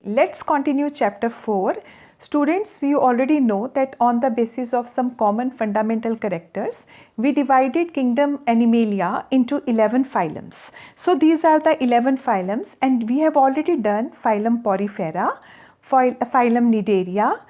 let's continue chapter 4. Students, we already know that on the basis of some common fundamental characters, we divided kingdom Animalia into 11 phylums. So these are the 11 phylums, and we have already done phylum Porifera, phylum Cnidaria,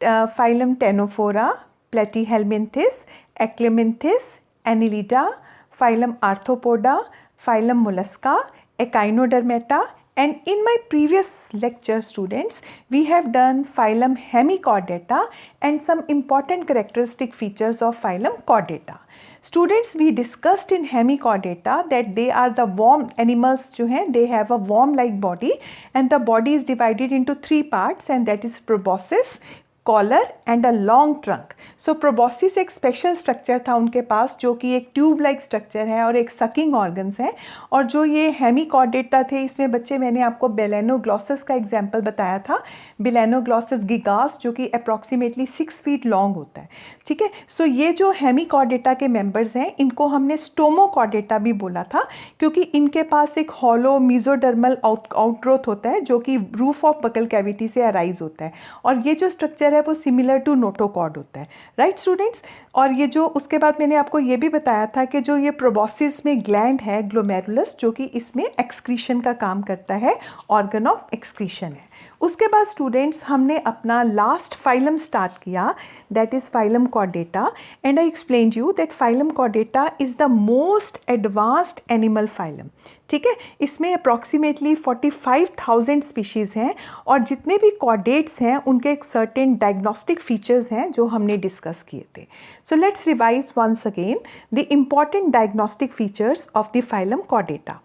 phylum Ctenophora, Platyhelminthes, Echelminthes, Annelida, phylum Arthropoda, phylum Mollusca, Echinodermata, and in my previous lecture, students, we have done phylum Hemichordata and some important characteristic features of phylum Chordata. Students, we discussed in Hemichordata that they are the worm animals जो हैं, they have a worm-like body and the body is divided into 3 parts, and that is proboscis, collar and a long trunk. So proboscis एक special structure था उनके पास जो कि एक tube like structure है और एक सकिंग ऑर्गन्स हैं. और जो ये हेमिकॉर्डेटा थे, इसमें बच्चे मैंने आपको बेलेनोग्लॉसस का एग्जाम्पल बताया था. बेलेनोग्लॉसस गिगास जो कि अप्रॉक्सीमेटली 6 फीट लॉन्ग होता है. ठीक है. सो ये जो हेमिकॉर्डेटा के मेंबर्स हैं, इनको हमने स्टोमोकॉर्डेटा भी बोला था क्योंकि इनके पास एक हॉलो मीजोडर्मल आउटग्रोथ होता है जो कि रूफ ऑफ बकल कैविटी से अराइज होता है. और ये जो स्ट्रक्चर है वो सिमिलर टू नोटोकॉर्ड होता है. Right students. और ये जो उसके बाद मैंने आपको ये भी बताया था कि जो ये प्रोबोसिस में ग्लैंड है ग्लोमेरुलस जो कि इसमें एक्सक्रीशन का काम करता है, ऑर्गन ऑफ एक्सक्रीशन है. उसके बाद स्टूडेंट्स हमने अपना लास्ट फाइलम स्टार्ट किया, that is phylum Chordata, and I explained you that phylum Chordata is the most advanced animal phylum. ठीक है. इसमें अप्रॉक्सीमेटली 45,000 स्पीशीज़ हैं और जितने भी कॉर्डेट्स हैं उनके एक सर्टेन डायग्नोस्टिक फीचर्स हैं जो हमने डिस्कस किए थे. So let's revise once again the important diagnostic features of the phylum Chordata.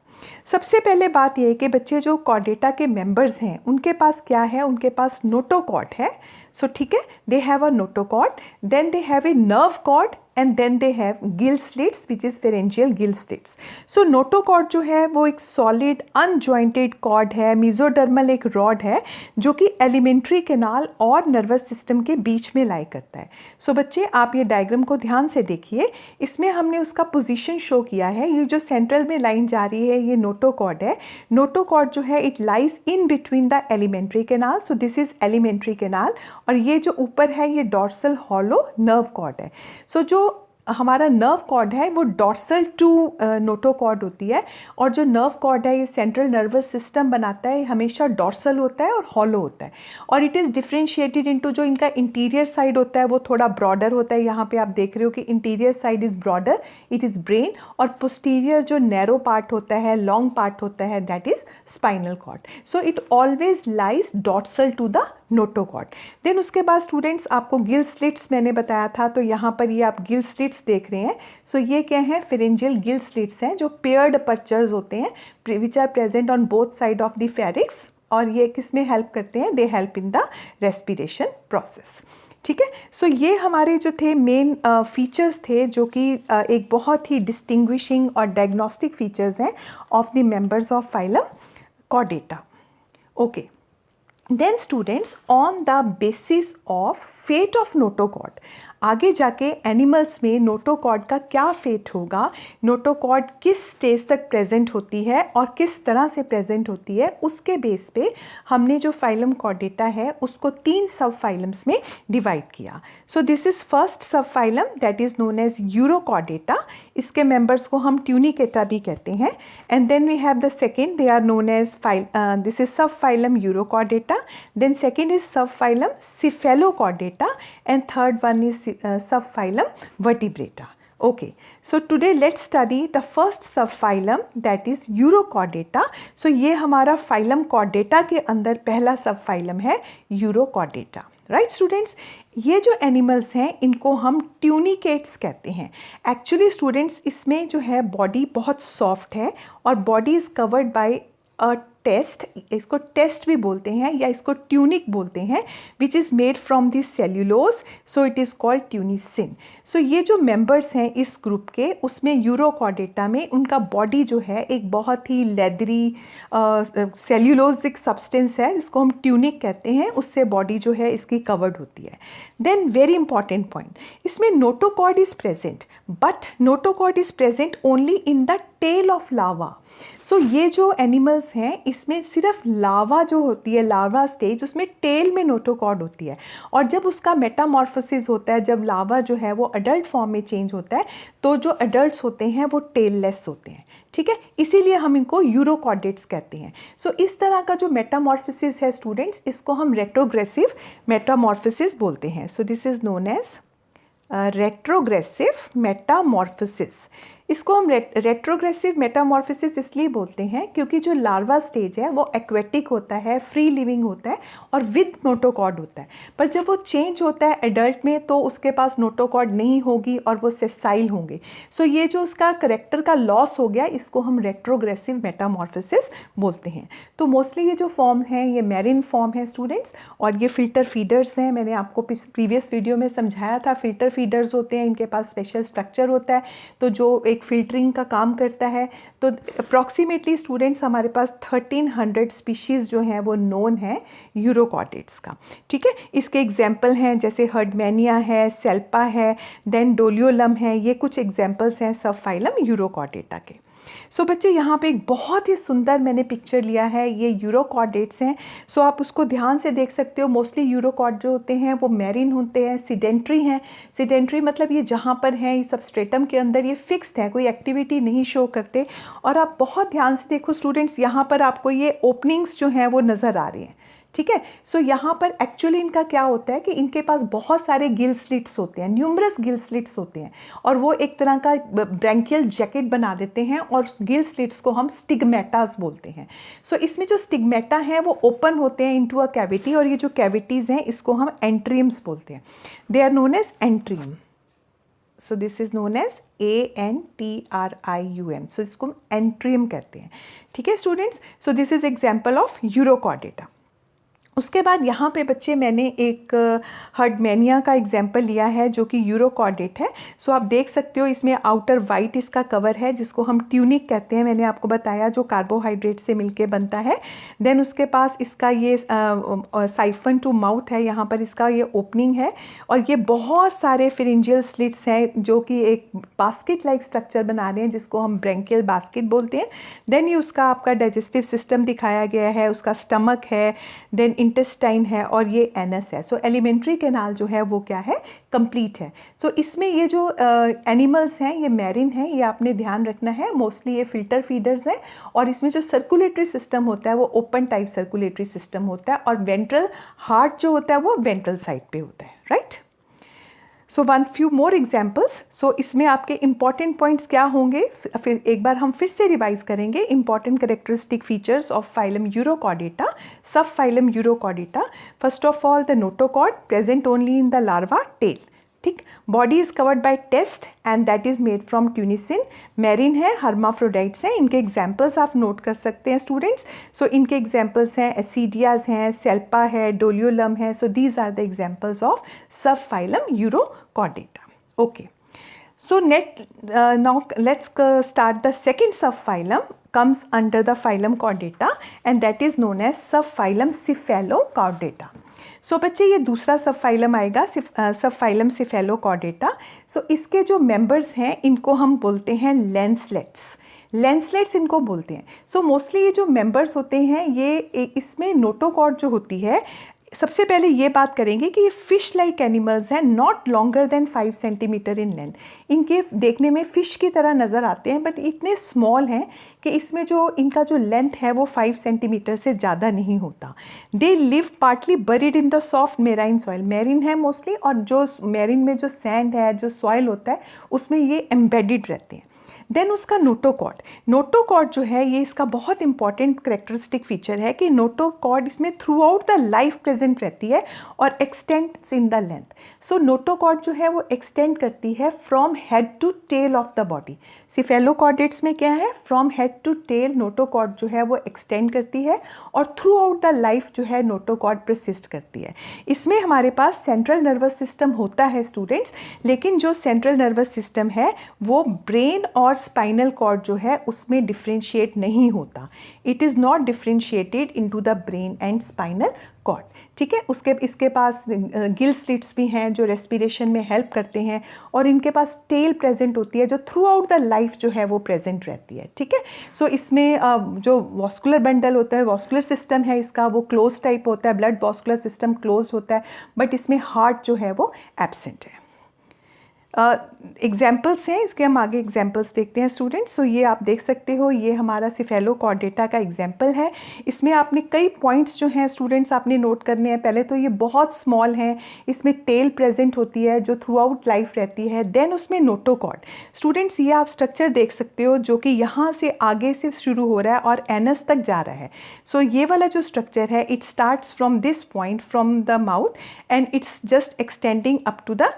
सबसे पहले बात यह है कि बच्चे जो कॉर्डेटा के मेंबर्स हैं उनके पास क्या है, उनके पास नोटोकॉर्ड है. सो ठीक है, they have a notochord, then they have a nerve cord and then they have gill slits which is pharyngeal gill slits. So notochord जो है वो एक सॉलिड अनजॉइंटेड कॉर्ड है, मीजोडर्मल एक रॉड है जो कि एलिमेंट्री कैनाल और नर्वस सिस्टम के बीच में लाई करता है. सो बच्चे आप ये डायग्राम को ध्यान से देखिए, इसमें हमने उसका पोजीशन शो किया है. ये जो सेंट्रल में लाइन जा रही है ये नोटोकॉर्ड है. नोटोकॉर्ड जो है it lies in between the alimentary canal. So this is elementary canal और ये जो ऊपर है ये डॉर्सल हॉलो नर्व कॉर्ड है. सो जो हमारा नर्व कॉर्ड है वो डॉर्सल टू नोटोकॉर्ड होती है और जो नर्व कॉर्ड है ये सेंट्रल नर्वस सिस्टम बनाता है, हमेशा डॉर्सल होता है और हॉलो होता है. और इट इज़ डिफ्रेंशिएटेड इनटू जो इनका इंटीरियर साइड होता है वो थोड़ा ब्रॉडर होता है. यहाँ पे आप देख रहे हो कि interior side is broader, it is brain, और पोस्टीरियर जो नैरो पार्ट होता है, लॉन्ग पार्ट होता है, that is spinal cord. So it always lies dorsal to the notochord. Then उसके बाद स्टूडेंट्स आपको गिल स्लिट्स मैंने बताया था, तो यहाँ पर ये आप गिल स्लिट्स देख रहे हैं. सो ये क्या हैं, फेरेंजियल गिल स्लिट्स हैं जो पेयर्ड अपर्चर्स होते हैं which are present on both side of the pharynx. और ये किस में हेल्प करते हैं, they help in the respiration process. ठीक है. सो ये हमारे जो थे मेन फीचर्स थे जो कि एक बहुत ही डिस्टिंग्विशिंग और डायग्नोस्टिक फीचर्स हैं of the members of phylum Chordata. Okay. Then students on the basis of fate of notochord, आगे जाके एनिमल्स में नोटोकॉर्ड का क्या फेट होगा, नोटोकॉर्ड किस स्टेज तक प्रेजेंट होती है और किस तरह से प्रेजेंट होती है, उसके बेस पे हमने जो फाइलम कॉर्डेटा है उसको 3 सब फाइलम्स में डिवाइड किया. So this is first sub phylum that is known as urochordata. इसके मेंबर्स को हम ट्यूनिकेटा भी कहते हैं. And then we have the second, they are known as this is sub phylum urochordata. Then second is sub phylum cephalochordata and third one is subphylum vertebrata. Okay, so today let's study the first subphylum that is Urochordata. So ये हमारा phylum Chordata के अंदर पहला subphylum है Urochordata. Right students, ये जो animals हैं इनको हम ट्यूनिकेट्स कहते हैं. एक्चुअली स्टूडेंट्स इसमें जो है बॉडी बहुत सॉफ्ट है और body is covered by a test, इसको टेस्ट भी बोलते हैं या इसको ट्यूनिक बोलते हैं, which is made from this cellulose. So it is called tunicin. So ये जो मेंबर्स हैं इस ग्रुप के, उसमें यूरोकॉर्डेटा में उनका बॉडी जो है एक बहुत ही लेदरी सेल्यूलोजिक सब्सटेंस है जिसको हम ट्यूनिक कहते हैं, उससे बॉडी जो है इसकी कवर्ड होती है. देन वेरी इंपॉर्टेंट पॉइंट, इसमें notochord is present, but notochord is present only in the tail of larva. So ये जो एनिमल्स हैं इसमें सिर्फ लार्वा जो होती है, लार्वा स्टेज, उसमें टेल में नोटोकॉर्ड होती है, और जब उसका मेटामॉर्फोसिस होता है, जब लार्वा जो है वो अडल्ट फॉर्म में चेंज होता है, तो जो अडल्ट्स होते हैं वो टेललेस होते हैं, ठीक है, इसीलिए हम इनको यूरोकॉर्डेट्स कहते हैं। सो इस तरह का जो मेटामॉर्फोसिस है स्टूडेंट्स, इसको हम रेट्रोग्रेसिव मेटामॉर्फोसिस बोलते हैं। So this is known as retrogressive metamorphosis. इसको हम रेट्रोग्रेसिव मेटामॉर्फोसिस इसलिए बोलते हैं क्योंकि जो लार्वा स्टेज है वो एक्वेटिक होता है, फ्री लिविंग होता है और विद नोटोकॉर्ड होता है, पर जब वो चेंज होता है एडल्ट में तो उसके पास नोटोकॉर्ड नहीं होगी और वो सेसाइल होंगे। सो ये जो उसका करेक्टर का लॉस हो गया, इसको हम रेट्रोग्रेसिव मेटामॉर्फोसिस बोलते हैं। तो मोस्टली ये जो फॉर्म है ये मैरिन फॉर्म है स्टूडेंट्स, और ये फिल्टर फीडर्स हैं। मैंने आपको प्रीवियस वीडियो में समझाया था, फिल्टर फीडर्स होते हैं, इनके पास स्पेशल स्ट्रक्चर होता है तो जो एक फिल्टरिंग का काम करता है। तो अप्रॉक्सीमेटली स्टूडेंट्स हमारे पास 1300 स्पीशीज़ जो हैं वो नोन है यूरोकॉर्डेट्स का, ठीक है। इसके एग्जाम्पल हैं जैसे हर्डमैनिया है, सेल्पा है, देन डोलियोलम है, ये कुछ एग्जाम्पल्स हैं सब फाइलम यूरोकॉर्डेटा के। सो बच्चे यहाँ पे एक बहुत ही सुंदर मैंने पिक्चर लिया है, ये यूरोकॉर्डेट्स हैं। सो आप उसको ध्यान से देख सकते हो। मोस्टली यूरोकॉर्ड जो होते हैं वो मैरिन होते हैं, सीडेंट्री हैं। सीडेंट्री मतलब ये जहाँ पर हैं, ये सबस्ट्रेटम के अंदर ये फिक्स्ड है, कोई एक्टिविटी नहीं शो करते। और आप बहुत ध्यान से देखो स्टूडेंट्स, यहाँ पर आपको ये ओपनिंग्स जो हैं वो नज़र आ रही हैं, ठीक है। सो यहाँ पर एक्चुअली इनका क्या होता है कि इनके पास बहुत सारे गिल स्लिट्स होते हैं, न्यूमरस गिल स्लिट्स होते हैं, और वो एक तरह का ब्रैंकियल जैकेट बना देते हैं, और गिल स्लिट्स को हम स्टिग्मेटास बोलते हैं। सो इसमें जो स्टिग्मेटा हैं वो ओपन होते हैं इनटू अ कैविटी, और ये जो कैविटीज़ हैं इसको हम एंट्रियम्स बोलते हैं। They are known as atrium. So this is known as ANTRIUM। So इसको हम एंट्रियम कहते हैं, ठीक है students. So this is example of urochordata. उसके बाद यहाँ पे बच्चे मैंने एक हर्डमैनिया का एग्जाम्पल लिया है जो कि यूरोकॉर्डेट है। सो आप देख सकते हो इसमें आउटर वाइट इसका कवर है जिसको हम ट्यूनिक कहते हैं, मैंने आपको बताया, जो कार्बोहाइड्रेट से मिलके बनता है। देन उसके पास इसका ये साइफन टू माउथ है, यहाँ पर इसका ये ओपनिंग है, और ये बहुत सारे फिरिंजियल स्लिट्स हैं जो कि एक बास्केट लाइक स्ट्रक्चर बना रहे हैं जिसको हम ब्रैंकियल बास्केट बोलते हैं। देन ये उसका आपका डाइजेस्टिव सिस्टम दिखाया गया है, उसका स्टमक है, देन इंटेस्टाइन है, और ये एनस है। सो एलिमेंट्री कैनाल जो है वो क्या है, कंप्लीट है। सो इसमें ये जो एनिमल्स हैं ये मैरिन हैं, ये आपने ध्यान रखना है। मोस्टली ये फिल्टर फीडर्स हैं, और इसमें जो सर्कुलेटरी सिस्टम होता है वो ओपन टाइप सर्कुलेटरी सिस्टम होता है, और वेंट्रल हार्ट जो होता है वो वेंट्रल साइड पे होता है, right. So one few more examples. So इसमें आपके इंपॉर्टेंट पॉइंट्स क्या होंगे, फिर एक बार हम फिर से रिवाइज करेंगे। Important characteristic features of phylum urochordata, sub phylum urochordata. First of all the notochord present only in the larva tail, ठीक। Body is covered by test and that is made from tunicin. Marine है, hermaphrodites हैं, इनके examples आप note कर सकते हैं students. सो इनके examples हैं एसिडियाज हैं, सेल्पा है, डोलियोलम है। So these are the examples of sub phylum urochordata. Okay, so now let's start the second subphylum comes under the phylum Chordata, and that is known as subphylum Cephalochordata. सो बच्चे ये दूसरा सब phylum आएगा, सब phylum cephalochordata. सो इसके जो members हैं इनको हम बोलते हैं लैंसलेट्स। लैंसलेट्स इनको बोलते हैं। सो मोस्टली ये जो मेंबर्स होते हैं ये इसमें नोटोकॉर्ड जो होती है, सबसे पहले ये बात करेंगे कि ये फिश लाइक एनिमल्स हैं, not longer than 5 centimetre in length. इनके देखने में फ़िश की तरह नज़र आते हैं, बट इतने स्मॉल हैं कि इसमें जो इनका जो लेंथ है वो 5 सेंटीमीटर से ज़्यादा नहीं होता। They live partly buried in the soft marine soil. Marine है मोस्टली, और जो मैरिन में जो सैंड है, जो सॉइल होता है, उसमें ये एम्बेडेड रहते हैं। देन उसका नोटोकॉर्ड, नोटोकॉर्ड जो है ये इसका बहुत इंपॉर्टेंट करेक्टरिस्टिक फीचर है कि नोटोकॉर्ड इसमें throughout the life present रहती है और extends in the length. So notochord जो है वो एक्सटेंड करती है from head to tail of the body. Cephalochordates में क्या है, from head to tail notochord जो है वो एक्सटेंड करती है, और थ्रू आउट द लाइफ जो है नोटोकॉर्ड प्रसिस्ट करती है। इसमें हमारे पास सेंट्रल नर्वस सिस्टम होता है स्टूडेंट्स, लेकिन जो सेंट्रल नर्वस सिस्टम है वो ब्रेन और स्पाइनल कॉर्ड जो है उसमें डिफ्रेंशिएट नहीं होता. It is not differentiated into the brain and spinal cord. ठीक है, इसके पास गिल स्लिट्स भी हैं जो रेस्पिरेशन में हेल्प करते हैं, और इनके पास टेल प्रेजेंट होती है जो थ्रू आउट द लाइफ जो है वो प्रेजेंट रहती है. ठीक है, सो इसमें जो वॉस्कुलर बंडल होता है, वॉस्कुलर सिस्टम है इसका, वो क्लोज टाइप होता है, ब्लड वॉस्कुलर सिस्टम क्लोज होता है, बट इसमें हार्ट जो है वो एब्सेंट है. एग्जाम्पल्स हैं इसके, हम आगे एग्जाम्पल्स देखते हैं स्टूडेंट्स. सो ये आप देख सकते हो, ये हमारा सिफेलोकॉर्डेटा का एग्जाम्पल है. इसमें आपने कई पॉइंट्स जो हैं स्टूडेंट्स आपने नोट करने हैं. पहले तो ये बहुत स्मॉल हैं, इसमें टेल प्रेजेंट होती है जो थ्रू आउट लाइफ रहती है. देन उसमें नोटोकॉर्ड. स्टूडेंट्स ये आप स्ट्रक्चर देख सकते हो जो कि यहाँ से आगे से शुरू हो रहा है और एनस तक जा रहा है. सो ये वाला जो स्ट्रक्चर है, it starts from this point from the mouth and it's just extending up to the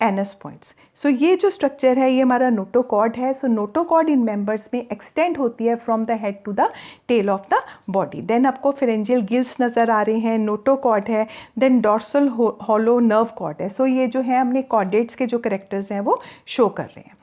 anus points. So ये जो स्ट्रक्चर है ये हमारा नोटोकॉर्ड है. सो नोटोकॉर्ड इन मेंबर्स में एक्सटेंड होती है from the head to the tail of the body. Then आपको फेरेंजियल गिल्स नज़र आ रहे हैं, नोटोकॉर्ड है. Then dorsal hollow nerve cord है. सो ये जो है हमने कॉर्डेट्स के जो करेक्टर्स हैं वो शो कर रहे हैं.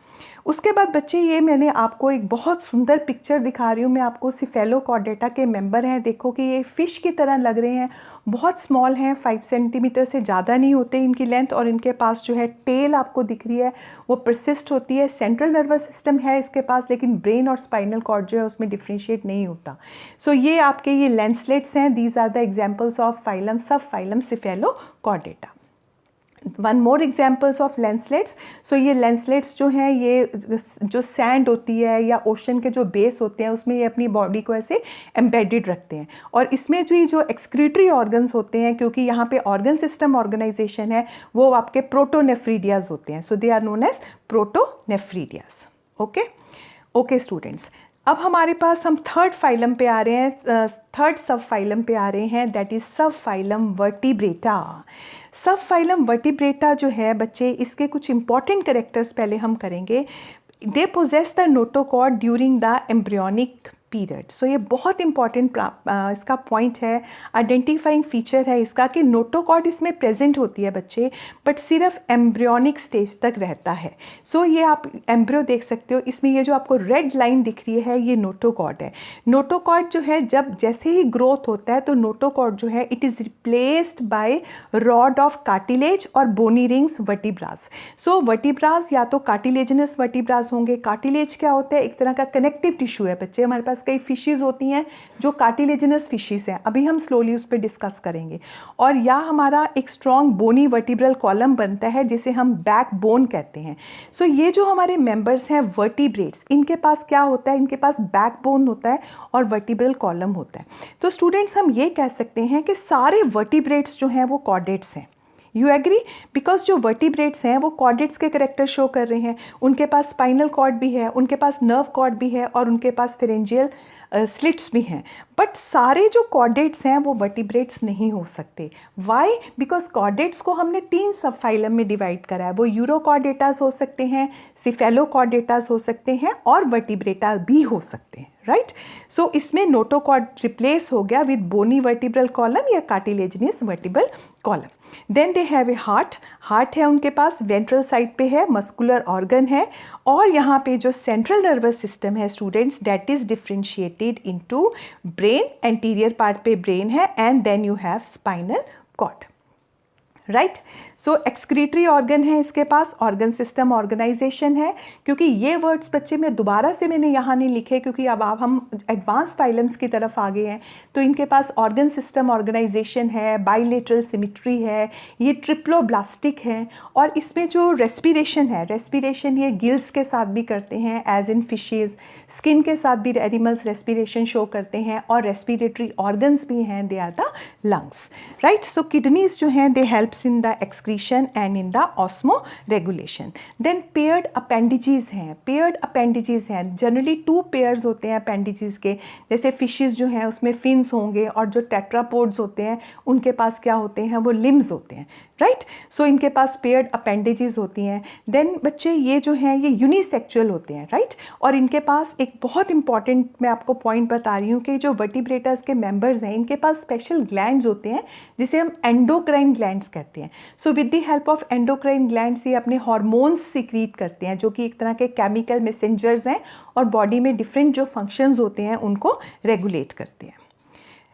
उसके बाद बच्चे ये मैंने आपको एक बहुत सुंदर पिक्चर दिखा रही हूँ मैं आपको. सिफेलोकॉर्डेटा के मेंबर हैं, देखो कि ये फ़िश की तरह लग रहे हैं, बहुत स्मॉल हैं, 5 सेंटीमीटर से ज़्यादा नहीं होते इनकी लेंथ, और इनके पास जो है टेल आपको दिख रही है वो परसिस्ट होती है. सेंट्रल नर्वस सिस्टम है इसके पास, लेकिन ब्रेन और स्पाइनल कॉर्ड जो है उसमें डिफ्रेंशिएट नहीं होता. सो ये आपके ये लेंसलेट्स हैं. These are the examples of phylum, sub phylum cephalochordata. One more examples of lancelets. So ये लेंसलेट्स जो हैं ये जो सैंड होती है या ओशन के जो बेस होते हैं उसमें ये अपनी बॉडी को ऐसे एम्बेडेड रखते हैं. और इसमें जो एक्सक्रीटरी ऑर्गन्स होते हैं, क्योंकि यहाँ पे ऑर्गन सिस्टम ऑर्गेनाइजेशन है, वो आपके प्रोटोनेफ्रीडियाज होते हैं. So they are known as protonephridias. Okay students, अब हमारे पास हम थर्ड फाइलम पे आ रहे हैं, थर्ड सब फाइलम पे आ रहे हैं, that is sub phylum vertebrata. Sub phylum vertebrata जो है बच्चे, इसके कुछ इंपॉर्टेंट कैरेक्टर्स पहले हम करेंगे. They possess the notochord during the embryonic period. So ये बहुत इंपॉर्टेंट इसका पॉइंट है, आइडेंटिफाइंग फीचर है इसका, कि नोटोकॉर्ड इसमें प्रेजेंट होती है बच्चे, बट सिर्फ एम्ब्रियोनिक स्टेज तक रहता है. सो ये आप एम्ब्रियो देख सकते हो, इसमें ये जो आपको रेड लाइन दिख रही है ये नोटोकॉर्ड है. नोटोकॉर्ड जो है जब जैसे ही ग्रोथ होता है तो नोटोकॉर्ड जो है it is replaced by rod of cartilage और बोनी रिंग्स वर्टिब्रास. सो वर्टिब्रास या तो कार्टिलेजिनस वर्टिब्रास होंगे. कार्टिलेज क्या होता है? एक तरह का कनेक्टिव टिश्यू है बच्चे. हमारे पास कई फिशेस होती हैं जो कार्टिलेजिनस फिशेस हैं, अभी हम स्लोली उस पर डिस्कस करेंगे. और या हमारा एक स्ट्रॉन्ग बोनी वर्टिब्रल कॉलम बनता है जिसे हम बैक बोन कहते हैं. सो ये जो हमारे मेंबर्स हैं वर्टिब्रेट्स, इनके पास क्या होता है? इनके पास बैक बोन होता है और वर्टिब्रल कॉलम होता है. तो स्टूडेंट्स हम ये कह सकते हैं कि सारे वर्टिब्रेट्स जो हैं वो कॉर्डेट्स हैं. You agree? बिकॉज जो वर्टिब्रेट्स हैं वो कॉर्डेट्स के करेक्टर शो कर रहे हैं. उनके पास स्पाइनल कॉर्ड भी है, उनके पास नर्व कॉर्ड भी है, और उनके पास फेरेंजियल स्लिट्स भी हैं. बट सारे जो कॉर्डेट्स हैं वो वर्टिब्रेट्स नहीं हो सकते. वाई? बिकॉज कॉर्डेट्स को हमने 3 सब फाइलम में डिवाइड करा है. वो यूरोकॉर्डेटास हो सकते हैं, सिफेलोकॉर्डेटास हो सकते हैं, और वर्टिब्रेटा भी हो सकते हैं. राइट? सो इसमें नोटोकॉर्ड रिप्लेस हो गया विद बोनी वर्टिब्रल कॉलम या cartilaginous vertebral column. Then they have a heart. Heart है उनके पास, वेंट्रल साइड पे है, मस्कुलर ऑर्गन है. और यहाँ पे जो सेंट्रल नर्वस सिस्टम है students, that is differentiated into brain. Anterior part पे ब्रेन है, and then you have spinal cord. Right? So excretory organ है इसके पास, ऑर्गन सिस्टम ऑर्गेनाइजेशन है. क्योंकि ये वर्ड्स बच्चे में दोबारा से मैंने यहाँ नहीं लिखे, क्योंकि अब हम एडवांस फाइलम्स की तरफ आ गए हैं. तो इनके पास ऑर्गन सिस्टम ऑर्गेनाइजेशन है, बाइलेटरल सिमिट्री है, ये ट्रिप्लोब्लास्टिक है. और इसमें जो रेस्पिरेशन है, रेस्पिरेशन ये गिल्स के साथ भी करते हैं एज इन फिशेज़. स्किन के साथ भी एनिमल्स रेस्पिरेशन शो करते हैं. और रेस्पिरेटरी ऑर्गन्स भी हैं, they are the lungs. Right? So kidneys जो हैं they helps in the excretion and in the osmoregulation. Then paired appendages हैं. paired appendages हैं, generally 2 pairs होते हैं appendages के. जैसे fishes जो हैं उसमें fins होंगे, और जो tetrapods होते हैं उनके पास क्या होते हैं? वो limbs होते हैं. राइट? सो इनके पास पेयर्ड अपेंडेजेस होती हैं. देन बच्चे ये जो हैं ये यूनिसेक्चुअल होते हैं. राइट? और इनके पास एक बहुत इंपॉर्टेंट मैं आपको पॉइंट बता रही हूँ कि जो वर्टिब्रेटस के मेंबर्स हैं इनके पास स्पेशल ग्लैंड्स होते हैं जिसे हम एंडोक्राइन ग्लैंड्स कहते हैं. कहते हैं। So with the help of endocrine glands ये अपने हार्मोन्स सीक्रीट करते हैं जो कि एक तरह के केमिकल मैसेंजर्स हैं और बॉडी में डिफरेंट जो फंक्शंस होते हैं उनको रेगुलेट करते हैं।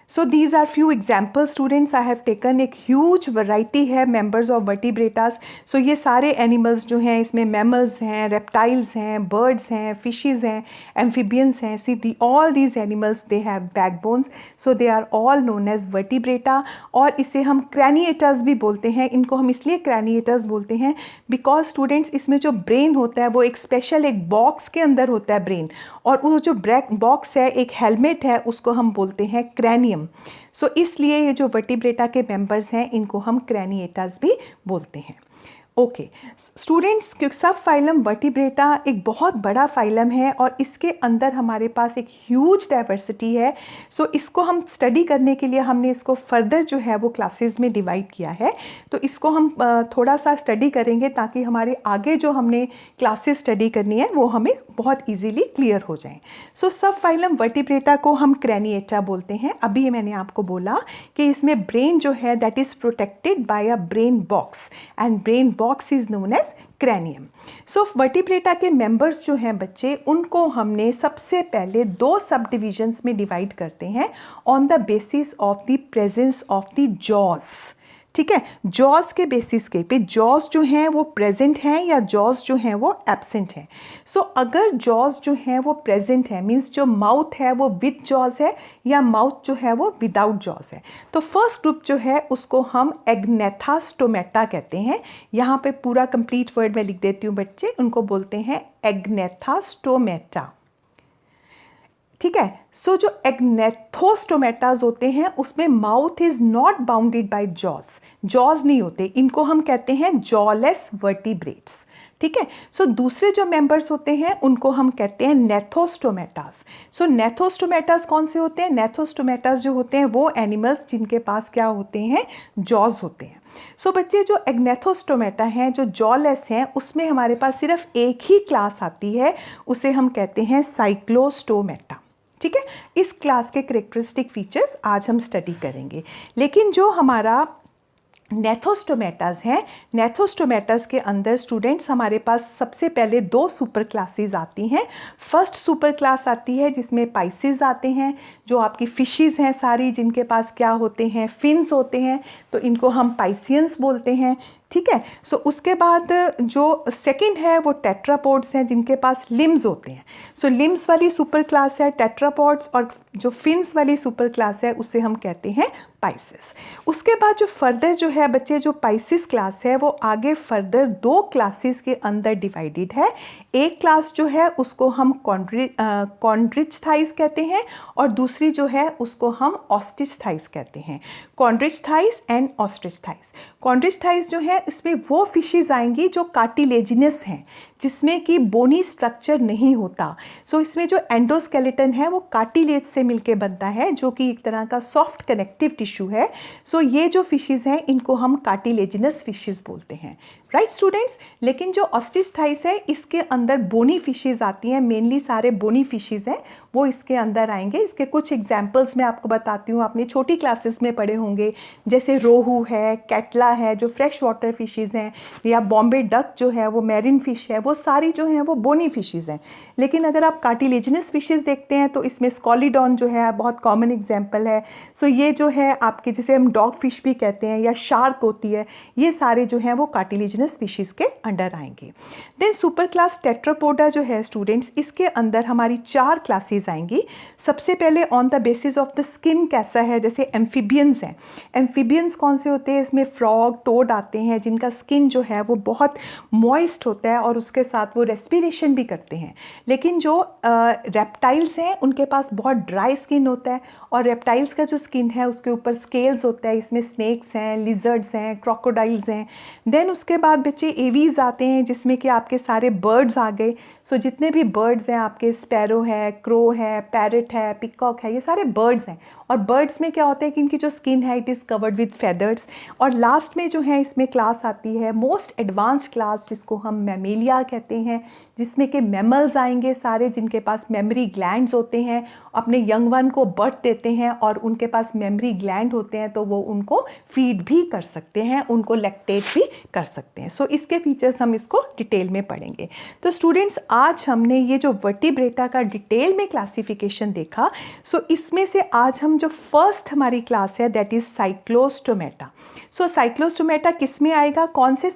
So these are few examples students I have taken। एक huge variety है members of vertebratas। So ये सारे animals जो हैं इसमें mammals हैं, reptiles हैं, birds हैं, fishes हैं, amphibians हैं। See all these animals they have backbones, so they are all known as vertebrata। और इसे हम craniatas भी बोलते हैं। इनको हम इसलिए craniatas बोलते हैं because students इसमें जो brain होता है वो एक special एक box के अंदर होता है brain, और वो जो बॉक्स है एक हेलमेट है उसको हम बोलते हैं क्रैनियम। सो इसलिए ये जो वर्टिब्रेटा के मेंबर्स हैं इनको हम क्रैनिएटास भी बोलते हैं। ओके स्टूडेंट्स, क्योंकि सब फाइलम वर्टिब्रेटा एक बहुत बड़ा फाइलम है और इसके अंदर हमारे पास एक ह्यूज डाइवर्सिटी है। सो इसको हम स्टडी करने के लिए हमने इसको फर्दर जो है वो क्लासेस में डिवाइड किया है। तो इसको हम थोड़ा सा स्टडी करेंगे ताकि हमारे आगे जो हमने क्लासेस स्टडी करनी है वो हमें बहुत ईजीली क्लियर हो जाएं। सो सब फाइलम वर्टिब्रेटा को हम क्रैनिएटा बोलते हैं। अभी मैंने आपको बोला कि इसमें ब्रेन जो है that is protected by a brain box and brain box is known as cranium. So Vertebrata के मेंबर्स जो हैं बच्चे उनको हमने सबसे पहले दो सब डिविजन्स में डिवाइड करते हैं on the basis of the presence of the jaws. ठीक है, जॉज के बेसिस के पे जॉज जो हैं वो प्रेजेंट हैं या जॉज जो हैं वो एब्सेंट हैं। सो अगर जॉज जो हैं वो प्रेजेंट है मीन्स जो माउथ है वो विद जॉज है या माउथ जो है वो विदाउट जॉज है। तो फर्स्ट ग्रुप जो है उसको हम एग्नेथास्टोमेटा कहते हैं। यहाँ पे पूरा कंप्लीट वर्ड मैं लिख देती हूँ बच्चे, उनको बोलते हैं एग्नेथास्टोमेटा। ठीक है, सो जो एग्नेथोस्टोमेटाज होते हैं उसमें mouth is not bounded bye jaws, jaws नहीं होते, इनको हम कहते हैं जॉलेस वर्टिब्रेट्स। ठीक है, सो दूसरे जो मेंबर्स होते हैं उनको हम कहते हैं नेथोस्टोमेटास। सो नेथोस्टोमेटास कौन से होते हैं? नेथोस्टोमेटास जो होते हैं वो एनिमल्स जिनके पास क्या होते हैं, जॉज होते हैं। सो बच्चे जो एग्नेथोस्टोमेटा हैं जो जॉलेस हैं उसमें हमारे पास सिर्फ एक ही क्लास आती है, उसे हम कहते हैं साइक्लोस्टोमेटा। ठीक है, इस क्लास के करेक्टरिस्टिक फीचर्स आज हम स्टडी करेंगे। लेकिन जो हमारा नेथोस्टोमेटास हैं, नेथोस्टोमेटास के अंदर स्टूडेंट्स हमारे पास सबसे पहले दो सुपर क्लासेस आती हैं। फर्स्ट सुपर क्लास आती है जिसमें पाइसेस आते हैं, जो आपकी फिशेस हैं सारी जिनके पास क्या होते हैं, फिन्स होते हैं, तो इनको हम पाइसियंस बोलते हैं। ठीक है, सो उसके बाद जो सेकंड है वो टेट्रापोड्स हैं जिनके पास लिम्स होते हैं। सो लिम्स वाली सुपर क्लास है टेट्रापोड्स, और जो फिन्स वाली सुपर क्लास है उसे हम कहते हैं पाइसेस। उसके बाद जो फर्दर जो है बच्चे जो पाइसेस क्लास है वो आगे फर्दर दो क्लासेस के अंदर डिवाइडेड है। एक क्लास जो है उसको हम कॉन्ड्रिचथाइस कहते हैं और दूसरी जो है उसको हम ऑस्टिचथाइस कहते हैं। कॉन्ड्रिचथाइस एंड ऑस्टिचथाइस। कॉन्ड्रिचथाइस जो है इसमें वो फिशेस आएंगी जो कार्टिलेजिनस हैं, जिसमें कि बोनी स्ट्रक्चर नहीं होता। सो इसमें जो एंडोस्केलेटन है वो कार्टिलेज से मिलके बनता है जो कि एक तरह का सॉफ्ट कनेक्टिव टिश्यू है। सो ये जो फिशेस हैं इनको हम कार्टिलेजिनस फिशेस बोलते हैं। राइट स्टूडेंट्स, लेकिन जो ऑस्टिचथाइस है इसके अंदर बोनी फिशेस आती हैं, मेनली सारे बोनी फिशेस हैं वो इसके अंदर आएंगे। इसके कुछ एग्जांपल्स मैं आपको बताती हूँ, आपने छोटी क्लासेस में पढ़े होंगे, जैसे रोहू है, कैटला है जो फ्रेश वाटर फिशेस हैं, या बॉम्बे डक जो है वो मैरिन फिश है, वो सारी जो हैं वो बोनी फिशेस हैं। लेकिन अगर आप कार्टिलेजिनस फिशेस देखते हैं तो इसमें स्कॉलीडॉन जो है बहुत कॉमन एग्जाम्पल है। सो ये जो है आपके जिसे हम डॉग फिश भी कहते हैं या शार्क होती है, ये सारे जो हैं वो कार्टिलेजिनस स्पीशीज के अंडर आएंगे। देन सुपर क्लास टेट्रापोडा जो है स्टूडेंट्स, इसके अंदर हमारी 4 क्लासेस आएंगी। सबसे पहले on the basis of the skin कैसा है, जैसे एम्फीबियंस हैं। एम्फीबियंस कौन से होते हैं? इसमें फ्रॉग, टोड आते हैं जिनका स्किन जो है वो बहुत मॉइस्ट होता है और उसके साथ वो रेस्पिरेशन भी करते हैं। लेकिन जो रेप्टाइल्स हैं उनके पास बहुत ड्राई स्किन होता है, और रेप्टाइल्स का जो स्किन है उसके ऊपर स्केल्स होता है। इसमें स्नेक्स हैं, लिजर्ड्स हैं, क्रोकोडाइल्स हैं। देन उसके बाद बाद बच्चे एवीज आते हैं, जिसमें कि आपके सारे बर्ड्स आ गए। सो जितने भी बर्ड्स हैं आपके, स्पैरो है, क्रो है, पैरट है, पिकॉक है, ये सारे बर्ड्स हैं। और बर्ड्स में क्या होता है कि इनकी जो स्किन है it is covered with feathers. और लास्ट में जो है इसमें क्लास आती है मोस्ट एडवांस क्लास, जिसको हम मैमेलिया कहते हैं, जिसमें कि मैमल्स आएंगे सारे, जिनके पास मेमोरी ग्लैंड्स होते हैं, अपने यंग वन को बर्थ देते हैं और उनके पास मेमोरी ग्लैंड होते हैं, तो वो उनको फीड भी कर सकते हैं, उनको लैक्टेट भी कर सकते हैं। सो इसके फीचर्स हम इसको डिटेल में पढ़ेंगे। तो स्टूडेंट्स, आज हमने ये जो वर्टिब्रेटा का डिटेल में क्लासिफिकेशन देखा। सो इसमें से आज हम जो फर्स्ट हमारी क्लास है that is Cyclostomata. So Cyclostomata किस में आएगा, कौन से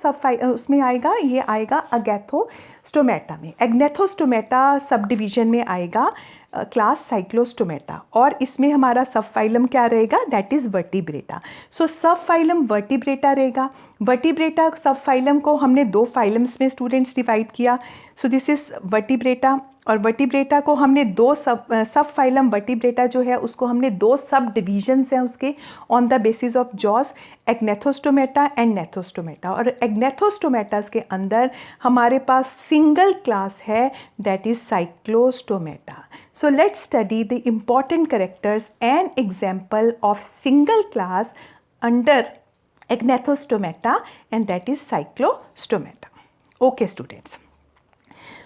उसमें आएगा, ये आएगा अगैथोस्टोमेटा में। एग्नेथोस्टोमेटा सब डिवीजन में आएगा क्लास साइक्लोस्टोमेटा, और इसमें हमारा सब फाइलम क्या रहेगा, that is vertebrata. So sub phylum vertebrata रहेगा। वर्टिब्रेटा सब फाइलम को हमने दो फाइलम्स में स्टूडेंट्स डिवाइड किया। सो दिस इज़ वर्टिब्रेटा, और वर्टिब्रेटा को हमने दो सब फाइलम वर्टिब्रेटा जो है उसको हमने दो सब डिवीजन्स हैं उसके on the basis of jaws, agnathostomata and gnathostomata. और एग्नेथोस्टोमेटास के अंदर हमारे पास सिंगल क्लास है that is cyclostomata. So let's study the important characters and example of single class under Agnethostomata, and that is Cyclostomata. Okay students.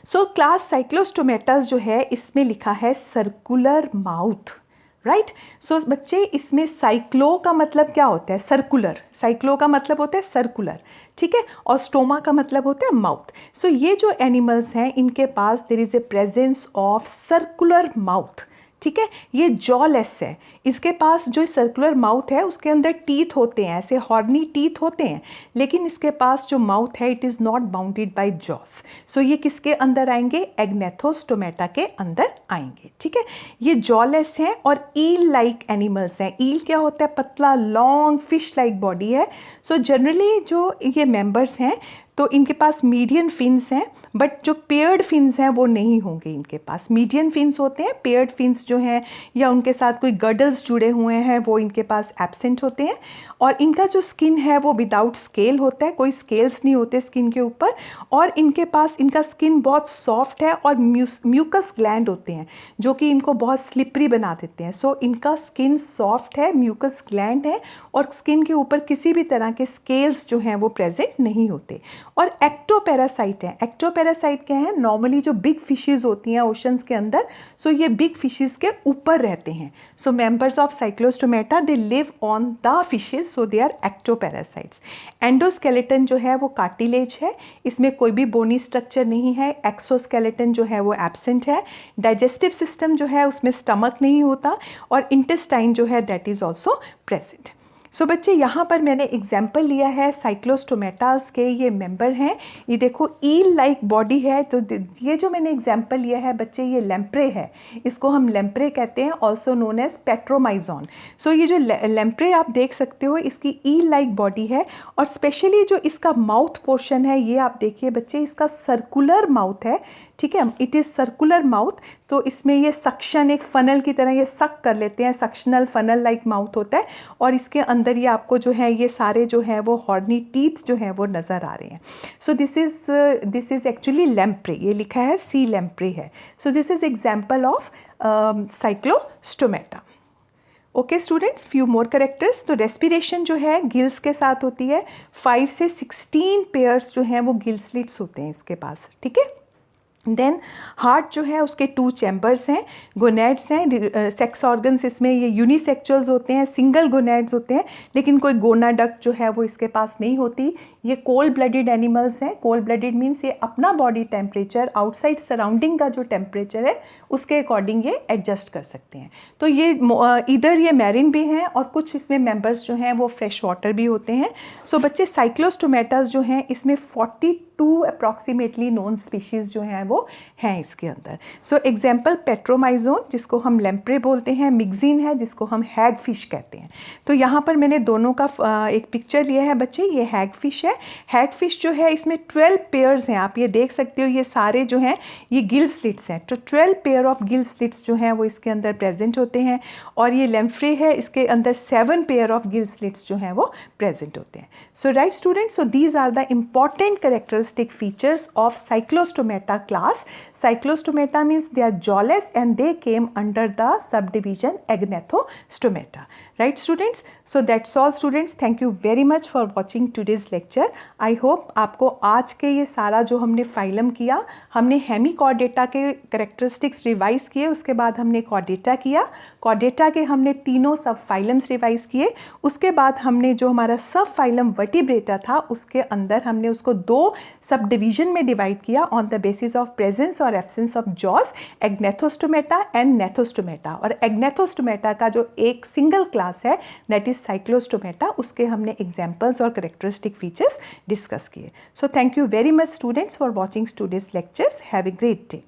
So class Cyclostomatas जो है इसमें लिखा है circular mouth, राइट। सो बच्चे, इसमें साइक्लो का मतलब क्या होता है, सर्कुलर। साइक्लो का मतलब होता है सर्कुलर, ठीक है, और स्टोमा का मतलब होता है माउथ। सो ये जो एनिमल्स हैं इनके पास there is a presence of circular mouth, ठीक है। ये जॉलेस है, इसके पास जो सर्कुलर माउथ है उसके अंदर टीथ होते हैं, ऐसे हॉर्नी टीथ होते हैं, लेकिन इसके पास जो माउथ है it is not bounded by jaws. So ये किसके अंदर आएंगे, एग्नेथोस्टोमेटा के अंदर आएंगे, ठीक है। ये जॉलेस हैं और ईल लाइक एनिमल्स हैं। ईल क्या होता है, पतला लॉन्ग फिश लाइक बॉडी है। सो जनरली जो ये मेंबर्स हैं तो इनके पास मीडियन फिन्स हैं, बट जो पेयर्ड फिन्स हैं वो नहीं होंगे इनके पास। मीडियन फिन्स होते हैं, पेयर्ड फिन्स जो हैं या उनके साथ कोई गडल्स जुड़े हुए हैं वो इनके पास एब्सेंट होते हैं। और इनका जो स्किन है वो विदाउट स्केल होता है, कोई स्केल्स नहीं होते स्किन के ऊपर। और इनके पास इनका स्किन बहुत सॉफ्ट है और म्यूकस ग्लैंड होते हैं जो कि इनको बहुत स्लिपरी बना देते हैं। सो इनका स्किन सॉफ्ट है, म्यूकस ग्लैंड है, और स्किन के ऊपर किसी भी तरह के स्केल्स जो हैं वो प्रेजेंट नहीं होते। और एक्टोपैरासाइट है। एक्टोपैरासाइट क्या है, नॉर्मली जो बिग फिशेस होती हैं ओशंस के अंदर, सो ये बिग फिशेस के ऊपर रहते हैं। So members of Cyclostomata they live on the fishes, so they are ectoparasites. Endoskeleton जो है वो कार्टिलेज है, इसमें कोई भी बोनी स्ट्रक्चर नहीं है। एक्सोस्केलेटन जो है वो एब्सेंट है। डाइजेस्टिव सिस्टम जो है उसमें स्टमक नहीं होता, और इंटेस्टाइन जो है दैट इज़ ऑल्सो प्रेजेंट। सो बच्चे, यहाँ पर मैंने एग्जाम्पल लिया है साइक्लोस्टोमेटास के, ये मेंबर हैं। ये देखो ईल लाइक बॉडी है, तो ये जो मैंने एग्जाम्पल लिया है बच्चे ये लेम्प्रे है, इसको हम लेम्प्रे कहते हैं, ऑल्सो नोन एज पेट्रोमाइजॉन। सो ये जो लेम्प्रे आप देख सकते हो इसकी ईल लाइक बॉडी है, और स्पेशली जो इसका माउथ पोर्शन है ये आप देखिए बच्चे, इसका सर्कुलर माउथ है, ठीक है, इट इज़ सर्कुलर माउथ। तो इसमें ये सक्शन, एक फनल की तरह ये सक कर लेते हैं, सक्शनल फनल लाइक माउथ होता है, और इसके अंदर ये आपको जो है ये सारे जो है वो हॉर्नी टीथ जो है वो नज़र आ रहे हैं। So this is actually lamprey, ये लिखा है सी लेम्प्रे है। सो this is example of Cyclostomata. Okay students, few more characters. तो रेस्पिरेशन जो है गिल्स के साथ होती है। 5 से 16 पेयर्स जो हैं वो गिल स्लिट्स होते हैं इसके पास, ठीक है। देन हार्ट जो है उसके 2 चैम्बर्स हैं, गोनेड्स हैं, सेक्स ऑर्गन्स इसमें ये यूनिसेक्चुअल्स होते हैं, सिंगल गोनेड्स होते हैं, लेकिन कोई गोनाडक्ट जो है वो इसके पास नहीं होती। ये कोल्ड ब्लडेड एनिमल्स हैं। कोल्ड ब्लडेड मीन्स ये अपना बॉडी टेम्परेचर आउटसाइड सराउंडिंग का जो टेम्परेचर है उसके अकॉर्डिंग ये एडजस्ट कर सकते हैं। तो ये इधर ये मैरिन भी हैं, और कुछ इसमें मेंबर्स जो हैं वो फ्रेश वाटर भी होते हैं। सो बच्चे, साइक्लोस्टोमेटास जो हैं इसमें 42 अप्रॉक्सीमेटली नोन स्पीशीज़ जो हैं वो वो हैं इसके अंदर। सो एग्जाम्पल पेट्रोमाइजोन जिसको हम लेम्प्रे बोलते हैं, मिक्सिन है जिसको हम हैग फिश कहते हैं। तो यहाँ पर मैंने दोनों का एक पिक्चर लिया है बच्चे, ये हैग फिश है। हैग फिश जो है इसमें 12 पेयर्स हैं, आप ये देख सकते हो, ये सारे जो हैं ये गिल स्लिट्स हैं। तो 12 पेयर ऑफ गिल स्लिट्स जो हैं वो इसके अंदर प्रेजेंट होते हैं। और ये लेम्फ्रे है, इसके अंदर 7 पेयर ऑफ गिल स्लिट्स जो हैं वो प्रेजेंट होते हैं। So right students, so these are the important characteristic features of Cyclostomata class. Cyclostomata means they are jawless and they came under the subdivision Agnatostomata. Right students? So that's all students. Thank you very much for watching today's lecture. I hope आपको आज के ये सारा जो हमने phylum किया, हमने Hemichordata के कैरेक्टरिस्टिक्स रिवाइज किए, उसके बाद हमने कॉर्डेटा किया, कॉर्डेटा के हमने तीनों सब फाइलम्स रिवाइज किए, उसके बाद हमने जो हमारा सब फाइलम वर्टिब्रेटा था उसके अंदर हमने उसको 2 सब डिवीजन में डिवाइड किया on the basis of presence और absence of jaws, agnathostomata and gnathostomata. और एग्नेथोस्टोमेटा का जो एक सिंगल क्लास है दैट इज साइक्लोस्टोमेटा, उसके हमने एग्जाम्पल्स और कैरेक्टरिस्टिक फीचर्स डिस्कस किए। So thank you very much students for watching today's lectures. Have a great day.